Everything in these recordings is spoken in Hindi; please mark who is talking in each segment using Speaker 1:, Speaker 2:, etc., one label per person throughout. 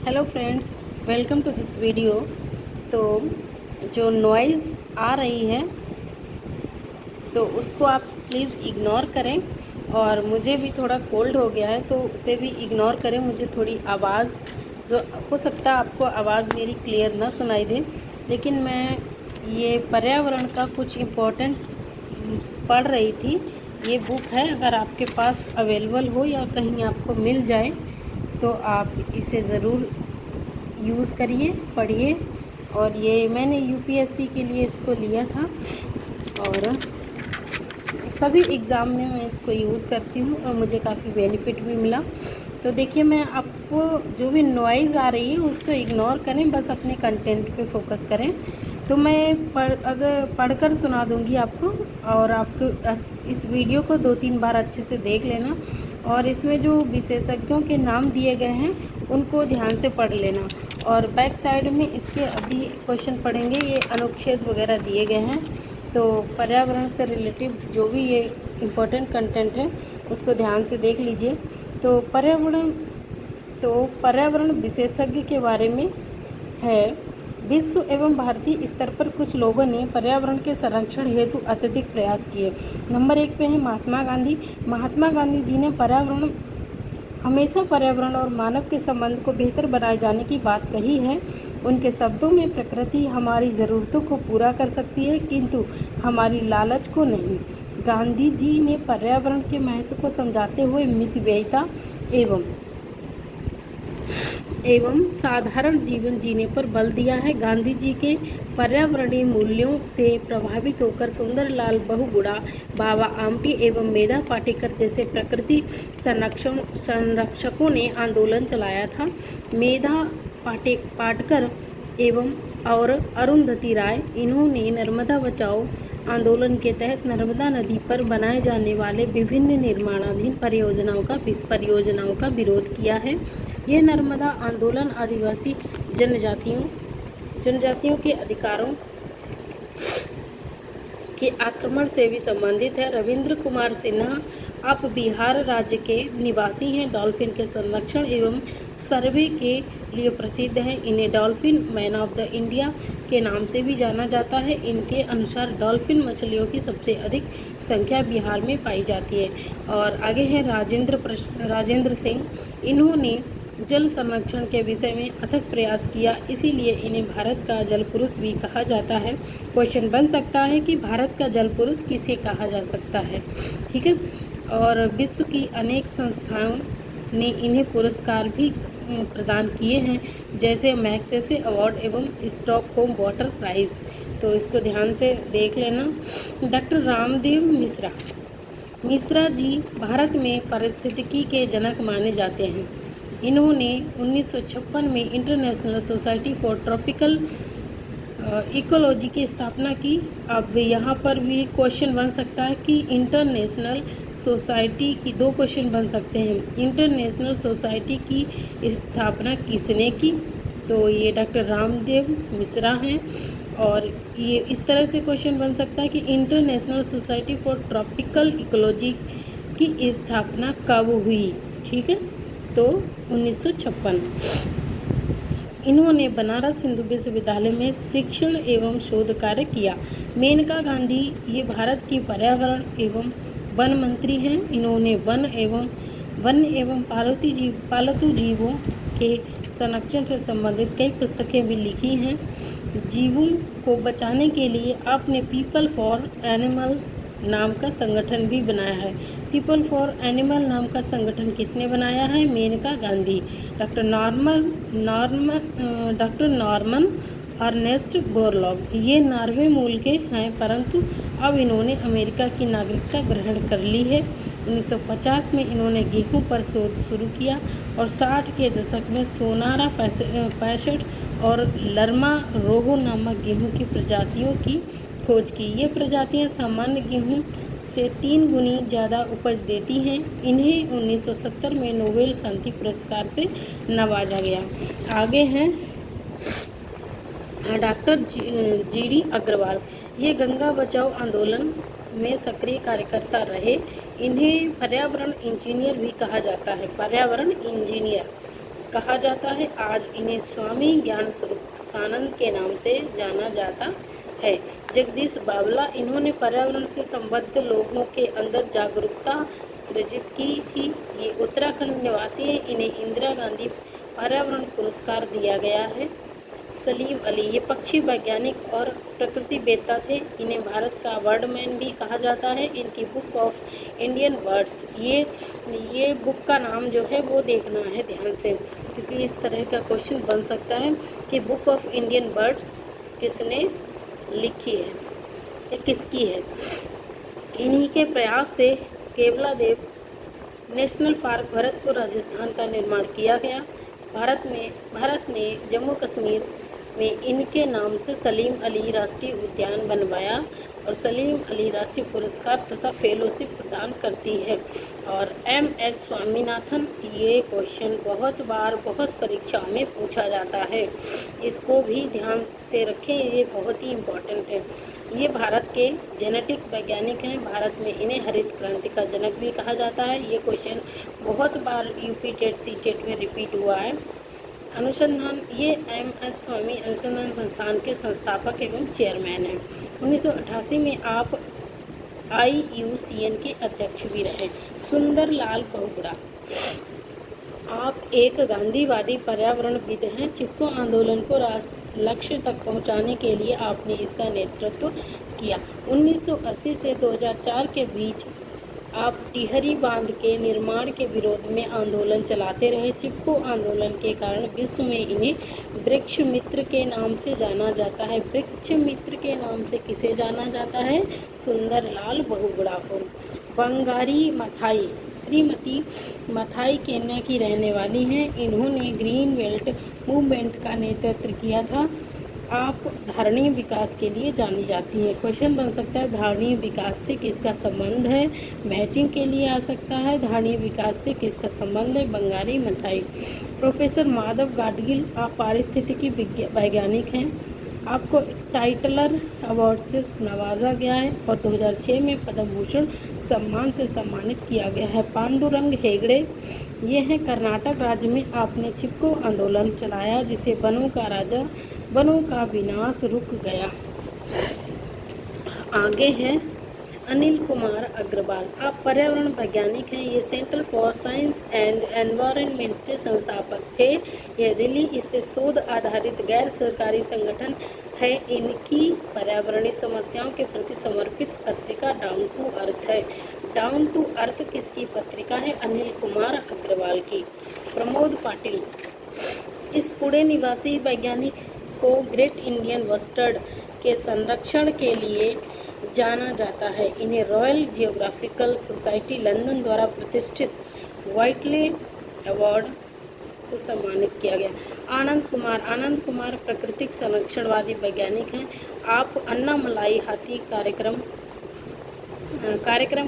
Speaker 1: Hello friends, welcome to this video. तो जो नॉइज़ आ रही है तो उसको आप प्लीज़ इग्नोर करें। और मुझे भी थोड़ा कोल्ड हो गया है तो उसे भी इग्नोर करें। मुझे थोड़ी आवाज़, जो हो सकता है आपको आवाज़ मेरी क्लियर ना सुनाई दे, लेकिन मैं ये पर्यावरण का कुछ इम्पोर्टेंट पढ़ रही थी। ये बुक है, अगर आपके पास अवेलेबल हो या कहीं आपको मिल जाए तो आप इसे ज़रूर यूज़ करिए, पढ़िए। और ये मैंने यूपीएससी के लिए इसको लिया था और सभी एग्ज़ाम में मैं इसको यूज़ करती हूँ और मुझे काफ़ी बेनिफिट भी मिला। तो देखिए, मैं आपको जो भी नॉइज़ आ रही है उसको इग्नोर करें, बस अपने कंटेंट पे फोकस करें। तो मैं पढ़कर सुना दूँगी आपको, और आपको इस वीडियो को 2-3 बार अच्छे से देख लेना और इसमें जो विशेषज्ञों के नाम दिए गए हैं उनको ध्यान से पढ़ लेना। और बैक साइड में इसके अभी क्वेश्चन पढ़ेंगे, ये अनुच्छेद वगैरह दिए गए हैं। तो पर्यावरण से रिलेटिव जो भी ये इम्पोर्टेंट कंटेंट है उसको ध्यान से देख लीजिए। तो पर्यावरण विशेषज्ञ के बारे में है। विश्व एवं भारतीय स्तर पर कुछ लोगों ने पर्यावरण के संरक्षण हेतु अत्यधिक प्रयास किए। नंबर 1 पे है महात्मा गांधी। महात्मा गांधी जी ने हमेशा पर्यावरण और मानव के संबंध को बेहतर बनाए जाने की बात कही है। उनके शब्दों में प्रकृति हमारी ज़रूरतों को पूरा कर सकती है, किंतु हमारी लालच को नहीं। गांधी जी ने पर्यावरण के महत्व को समझाते हुए मितव्ययिता एवं साधारण जीवन जीने पर बल दिया है। गांधी जी के पर्यावरणीय मूल्यों से प्रभावित होकर सुंदरलाल बहुगुणा, बाबा आमटे एवं मेधा पाटेकर जैसे प्रकृति संरक्षकों ने आंदोलन चलाया था। मेधा पाटकर और अरुंधति राय, इन्होंने नर्मदा बचाओ आंदोलन के तहत नर्मदा नदी पर बनाए जाने वाले विभिन्न निर्माणाधीन परियोजनाओं का विरोध किया है। यह नर्मदा आंदोलन आदिवासी जनजातियों के अधिकारों के आक्रमण से भी संबंधित है। रविंद्र कुमार सिन्हा आप बिहार राज्य के निवासी हैं। डॉल्फिन के संरक्षण एवं सर्वे के लिए प्रसिद्ध हैं। इन्हें dolphin man of the India के नाम से भी जाना जाता है। इनके अनुसार डॉल्फिन मछलियों की सबसे अधिक संख्या बिहार में पाई जाती है। और आगे हैं राजेंद्र सिंह। इन्होंने जल संरक्षण के विषय में अथक प्रयास किया, इसीलिए इन्हें भारत का जल पुरुष भी कहा जाता है। क्वेश्चन बन सकता है कि भारत का जल पुरुष किसे कहा जा सकता है, ठीक है। और विश्व की अनेक संस्थाओं ने इन्हें पुरस्कार भी प्रदान किए हैं, जैसे मैग्सेसे अवार्ड एवं स्टॉकहोम वाटर प्राइज़। तो इसको ध्यान से देख लेना। डॉक्टर रामदेव मिश्रा जी भारत में पारिस्थितिकी के जनक माने जाते हैं। इन्होंने 1956 में international society for tropical ecology की स्थापना की। अब यहाँ पर भी क्वेश्चन बन सकता है कि इंटरनेशनल सोसाइटी की, 2 क्वेश्चन बन सकते हैं। इंटरनेशनल सोसाइटी की स्थापना किसने की? तो ये डॉक्टर रामदेव मिश्रा हैं। और ये इस तरह से क्वेश्चन बन सकता है कि international society for tropical ecology की स्थापना कब हुई, ठीक है। तो 1956। इन्होंने बनारस हिंदू विश्वविद्यालय में शिक्षण एवं शोध कार्य किया। मेनका गांधी ये भारत की पर्यावरण एवं वन मंत्री हैं। इन्होंने वन एवं पालतू जीवों के संरक्षण से संबंधित कई पुस्तकें भी लिखी हैं। जीवों को बचाने के लिए आपने पीपल फॉर एनिमल नाम का संगठन भी बनाया है। पीपल फॉर एनिमल नाम का संगठन किसने बनाया है? Maneka Gandhi. Doctor Norman Ernest Borlaug ये नॉर्वे मूल के हैं, परंतु अब इन्होंने अमेरिका की नागरिकता ग्रहण कर ली है। 1950 में इन्होंने गेहूं पर शोध शुरू किया और 60 के दशक में सोनारा 65 और लर्मा रोगो नामक गेहूं की प्रजातियों की खोज की। ये प्रजातियां सामान्य गेहूं से 3 गुनी ज़्यादा उपज देती हैं। इन्हें 1970 में नोबेल शांति पुरस्कार से नवाजा गया। आगे हैं डॉक्टर जीडी अग्रवाल। ये गंगा बचाओ आंदोलन में सक्रिय कार्यकर्ता रहे। इन्हें पर्यावरण इंजीनियर भी कहा जाता है। पर्यावरण इंजीनियर। कहा जाता है। आज इन्हें स्वामी ज्ञान स्वरूप सानंद के नाम से जाना जाता है। जगदीश बावला, इन्होंने पर्यावरण से संबद्ध लोगों के अंदर जागरूकता सृजित की थी। ये उत्तराखंड निवासी हैं। इन्हें इंदिरा गांधी पर्यावरण पुरस्कार दिया गया है। सलीम अली, ये पक्षी वैज्ञानिक और प्रकृतिवेत्ता थे। इन्हें भारत का बर्डमैन भी कहा जाता है। इनकी बुक ऑफ इंडियन बर्ड्स, ये बुक का नाम जो है वो देखना है ध्यान से, क्योंकि इस तरह का क्वेश्चन बन सकता है कि बुक ऑफ इंडियन बर्ड्स किसने लिखी है या किसकी है। इन्हीं के प्रयास से केवलादेव नेशनल पार्क भरतपुर राजस्थान का निर्माण किया गया। भारत ने जम्मू कश्मीर में इनके नाम से सलीम अली राष्ट्रीय उद्यान बनवाया और सलीम अली राष्ट्रीय पुरस्कार तथा फेलोशिप प्रदान करती है। और MS स्वामीनाथन, ये क्वेश्चन बहुत बार बहुत परीक्षाओं में पूछा जाता है, इसको भी ध्यान से रखें, ये बहुत ही इम्पोर्टेंट है। ये भारत के जेनेटिक वैज्ञानिक हैं। भारत में इन्हें हरित क्रांति का जनक भी कहा जाता है। ये क्वेश्चन बहुत बार यूपी टेट CTET में रिपीट हुआ है। अनुसंधान, ये MS स्वामी अनुसंधान संस्थान के संस्थापक एवं चेयरमैन हैं। 1988 में आप IUCN के अध्यक्ष भी रहे। सुंदर लाल बहुगुणा, आप एक गांधीवादी पर्यावरणविद हैं। चिपको आंदोलन को राष्ट्र लक्ष्य तक पहुंचाने के लिए आपने इसका नेतृत्व किया। 1980 से 2004 के बीच आप टिहरी बांध के निर्माण के विरोध में आंदोलन चलाते रहे। चिपको आंदोलन के कारण विश्व में इन्हें वृक्ष मित्र के नाम से जाना जाता है। वृक्ष मित्र के नाम से किसे जाना जाता है? सुंदरलाल बहुगुणा को। बंगारी मथाई, श्रीमती मथाई केन्या की रहने वाली हैं। इन्होंने ग्रीन बेल्ट मूवमेंट का नेतृत्व किया था। आप धारणीय विकास के लिए जानी जाती हैं। क्वेश्चन बन सकता है धारणीय विकास से किसका संबंध है? मैचिंग के लिए आ सकता है। धारणीय विकास से किसका संबंध है? बंगारी मथाई। प्रोफेसर माधव गाडगिल, आप पारिस्थितिकी वैज्ञानिक हैं। आपको टाइटलर अवार्ड से नवाजा गया है और 2006 में पद्म भूषण सम्मान से सम्मानित किया गया है। पांडुरंग हेगड़े, ये हैं कर्नाटक राज्य में आपने चिपको आंदोलन चलाया जिसे वनों का विनाश रुक गया। आगे है अनिल कुमार अग्रवाल, आप पर्यावरण वैज्ञानिक हैं। ये centre for science and environment के संस्थापक थे। यह दिल्ली स्थित शोध आधारित गैर सरकारी संगठन है। इनकी पर्यावरणीय समस्याओं के प्रति समर्पित पत्रिका डाउन टू अर्थ है। डाउन टू अर्थ किसकी पत्रिका है? अनिल कुमार अग्रवाल की। प्रमोद पाटिल, इस पुणे निवासी वैज्ञानिक को ग्रेट इंडियन बस्टर्ड के संरक्षण के लिए जाना जाता है। इन्हें रॉयल जियोग्राफिकल सोसाइटी लंदन द्वारा प्रतिष्ठित व्हाइटले अवार्ड से सम्मानित किया गया। आनंद कुमार प्राकृतिक संरक्षणवादी वैज्ञानिक हैं। आप अन्नामलाई हाथी कार्यक्रम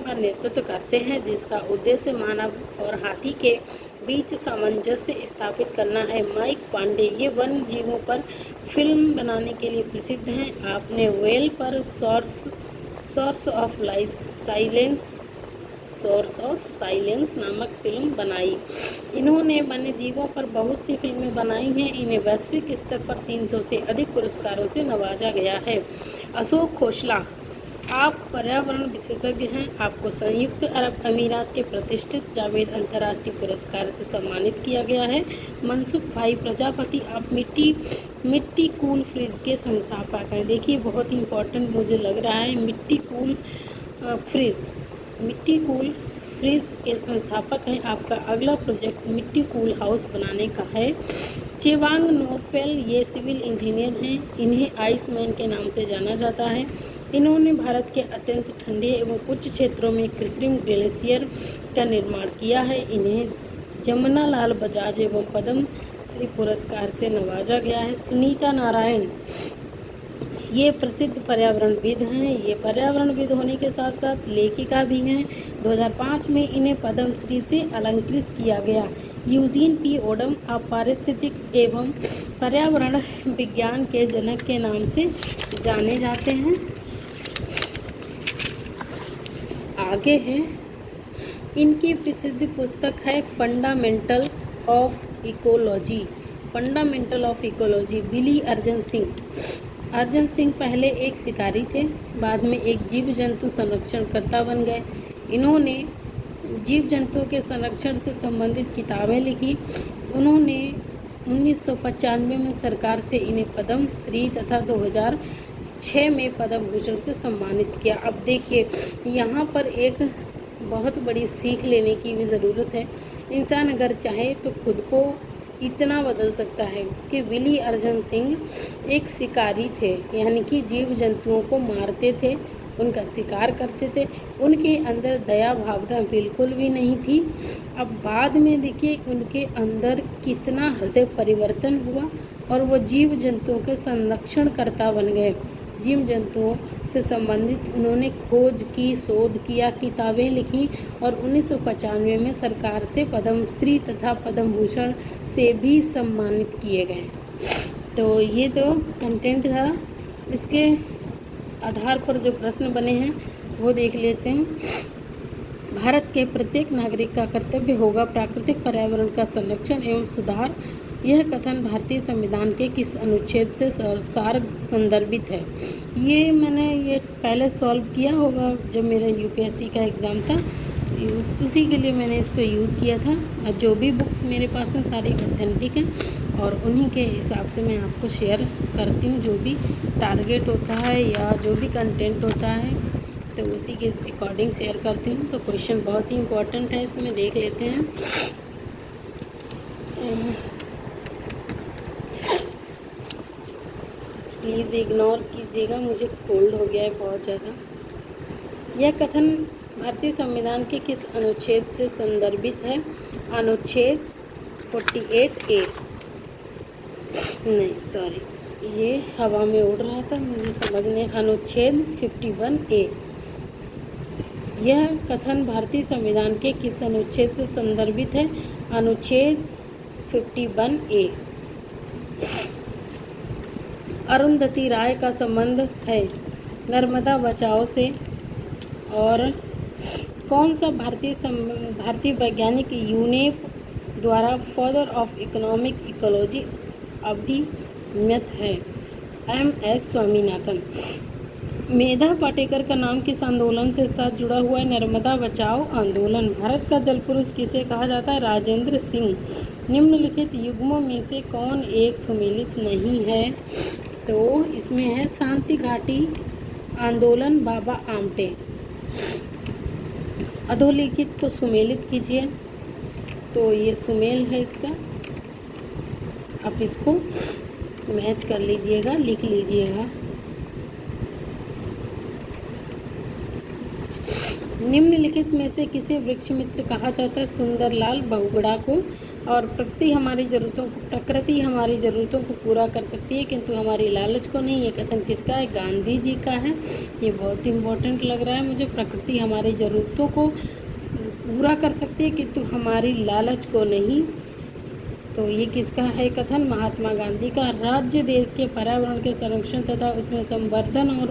Speaker 1: का नेतृत्व करते हैं, जिसका उद्देश्य मानव और हाथी के बीच सामंजस्य स्थापित करना है। माइक पांडे, ये वन्य जीवों पर फिल्म बनाने के लिए प्रसिद्ध हैं। आपने वेल पर सोर्स ऑफ साइलेंस नामक फिल्म बनाई। इन्होंने वन्य जीवों पर बहुत सी फिल्में बनाई हैं। इन्हें वैश्विक स्तर पर 300 से अधिक पुरस्कारों से नवाजा गया है। अशोक खोसला, आप पर्यावरण विशेषज्ञ हैं। आपको संयुक्त अरब अमीरात के प्रतिष्ठित जावेद अंतर्राष्ट्रीय पुरस्कार से सम्मानित किया गया है। मनसुख भाई प्रजापति, आप मिट्टी कूल फ्रिज के संस्थापक हैं। देखिए बहुत इंपॉर्टेंट मुझे लग रहा है, मिट्टी कूल फ्रिज के संस्थापक हैं। आपका अगला प्रोजेक्ट मिट्टी कूल हाउस बनाने का है। चेवांग नोरफेल, ये सिविल इंजीनियर हैं। इन्हें आइसमैन के नाम से जाना जाता है। इन्होंने भारत के अत्यंत ठंडे एवं उच्च क्षेत्रों में कृत्रिम ग्लेशियर का निर्माण किया है। इन्हें जमुनालाल बजाज एवं पद्म श्री पुरस्कार से नवाजा गया है। सुनीता नारायण, ये प्रसिद्ध पर्यावरणविद हैं। ये पर्यावरणविद होने के साथ साथ लेखिका भी हैं। 2005 में इन्हें पद्म श्री से अलंकृत किया गया। यूजीन पी ओडम, आप पारिस्थितिक एवं पर्यावरण विज्ञान के जनक के नाम से जाने जाते हैं। आगे है, इनकी प्रसिद्ध पुस्तक है fundamental of ecology, fundamental of ecology, Billy Arjan Singh. Arjan Singh पहले एक शिकारी थे, बाद में एक जीव जंतु संरक्षणकर्ता बन गए। इन्होंने जीव जंतुओं के संरक्षण से संबंधित किताबें लिखी। उन्होंने 1995 में सरकार से इन्हें पद्म श्री तथा 2006 में पद्म भूषण से सम्मानित किया। अब देखिए, यहाँ पर एक बहुत बड़ी सीख लेने की भी ज़रूरत है। इंसान अगर चाहे तो खुद को इतना बदल सकता है कि बिली अर्जन सिंह एक शिकारी थे, यानी कि जीव जंतुओं को मारते थे, उनका शिकार करते थे। उनके अंदर दया भावना बिल्कुल भी नहीं थी। अब बाद में देखिए उनके अंदर कितना हृदय परिवर्तन हुआ और वो जीव जंतुओं के संरक्षणकर्ता बन गए। जीव जंतुओं से संबंधित उन्होंने खोज की, शोध किया, किताबें लिखी और 1995 में सरकार से पद्म श्री तथा पद्म भूषण से भी सम्मानित किए गए। तो ये तो कंटेंट था। इसके आधार पर जो प्रश्न बने हैं वो देख लेते हैं। भारत के प्रत्येक नागरिक का कर्तव्य होगा प्राकृतिक पर्यावरण का संरक्षण एवं सुधार। यह कथन भारतीय संविधान के किस अनुच्छेद से सार संदर्भित है? ये मैंने पहले सॉल्व किया होगा जब मेरा यूपीएससी का एग्ज़ाम था, उसी के लिए मैंने इसको यूज़ किया था। और जो भी बुक्स मेरे पास हैं सारी ऑथेंटिक हैं और उन्हीं के हिसाब से मैं आपको शेयर करती हूँ। जो भी टारगेट होता है या जो भी कंटेंट होता है तो उसी के अकॉर्डिंग शेयर करती हूँ। तो क्वेश्चन बहुत ही इम्पोर्टेंट है, इसमें देख लेते हैं। प्लीज़ इग्नोर कीजिएगा, मुझे कोल्ड हो गया है बहुत ज़्यादा। यह कथन भारतीय संविधान के किस अनुच्छेद से संदर्भित है? अनुच्छेद 48A। नहीं सॉरी, ये हवा में उड़ रहा था, मुझे समझने। अनुच्छेद 51A। यह कथन भारतीय संविधान के किस अनुच्छेद से संदर्भित है? अनुच्छेद 51A। अरुंधति राय का संबंध है नर्मदा बचाओ से और कौन सा भारतीय वैज्ञानिक यूनेप द्वारा फादर ऑफ इकोनॉमिक इकोलॉजी अभिमत है? MS स्वामीनाथन। मेधा पाटेकर का नाम किस आंदोलन से साथ जुड़ा हुआ है? नर्मदा बचाओ आंदोलन। भारत का जल पुरुष किसे कहा जाता है? राजेंद्र सिंह। निम्नलिखित युग्मों में से कौन एक सुमेलित नहीं है? तो इसमें है शांति घाटी आंदोलन, बाबा आमटे। अधोलिखित को सुमेलित कीजिए। तो ये सुमेल है इसका, आप इसको मैच कर लीजिएगा, लिख लीजिएगा। निम्नलिखित में से किसे वृक्ष मित्र कहा जाता है? सुंदरलाल बहुगुणा को। और प्रकृति हमारी ज़रूरतों को पूरा कर सकती है किंतु हमारी लालच को नहीं। ये कथन किसका है? गांधी जी का है। ये बहुत इम्पोर्टेंट लग रहा है मुझे। प्रकृति हमारी ज़रूरतों को पूरा कर सकती है किंतु हमारी लालच को नहीं। तो ये किसका है कथन? महात्मा गांधी का। राज्य देश के पर्यावरण के संरक्षण तथा उसमें संवर्धन और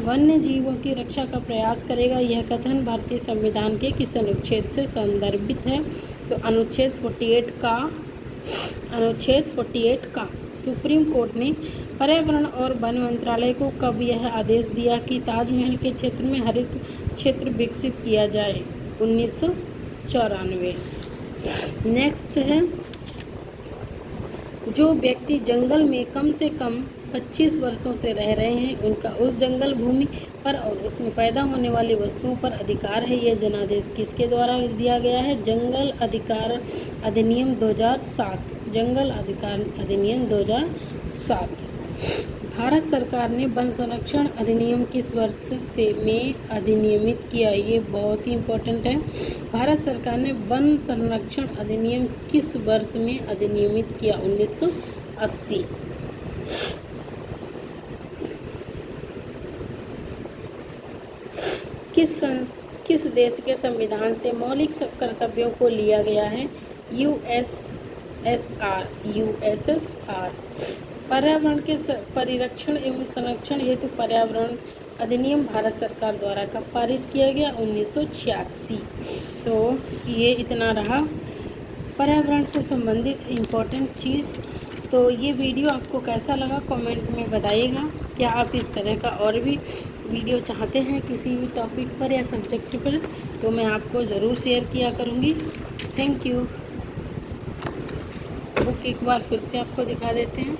Speaker 1: वन्य जीवों की रक्षा का प्रयास करेगा। यह कथन भारतीय संविधान के किस अनुच्छेद से संदर्भित है? तो अनुच्छेद 48 का। सुप्रीम कोर्ट ने पर्यावरण और वन मंत्रालय को कब यह आदेश दिया कि ताजमहल के क्षेत्र में हरित क्षेत्र विकसित किया जाए? 1994। नेक्स्ट है, जो व्यक्ति जंगल में कम से कम 25 वर्षों से रह रहे हैं उनका उस जंगल भूमि पर और उसमें पैदा होने वाली वस्तुओं पर अधिकार है। यह जनादेश किसके द्वारा दिया गया है? जंगल अधिकार अधिनियम 2007। जंगल अधिकार अधिनियम 2007। भारत सरकार ने वन संरक्षण अधिनियम किस वर्ष में अधिनियमित किया? ये बहुत ही इम्पोर्टेंट है। भारत सरकार ने वन संरक्षण अधिनियम किस वर्ष में अधिनियमित किया? 1980। किस देश के संविधान से मौलिक कर्तव्यों को लिया गया है? USSR। पर्यावरण के परिरक्षण एवं संरक्षण हेतु पर्यावरण अधिनियम भारत सरकार द्वारा कब पारित किया गया? 1986। तो ये इतना रहा पर्यावरण से संबंधित इम्पोर्टेंट चीज़। तो ये वीडियो आपको कैसा लगा कमेंट में बताइएगा। क्या आप इस तरह का और भी वीडियो चाहते हैं किसी भी टॉपिक पर या सब्जेक्ट पर, तो मैं आपको ज़रूर शेयर किया करूँगी। Thank you. बुक एक बार फिर से आपको दिखा देते हैं।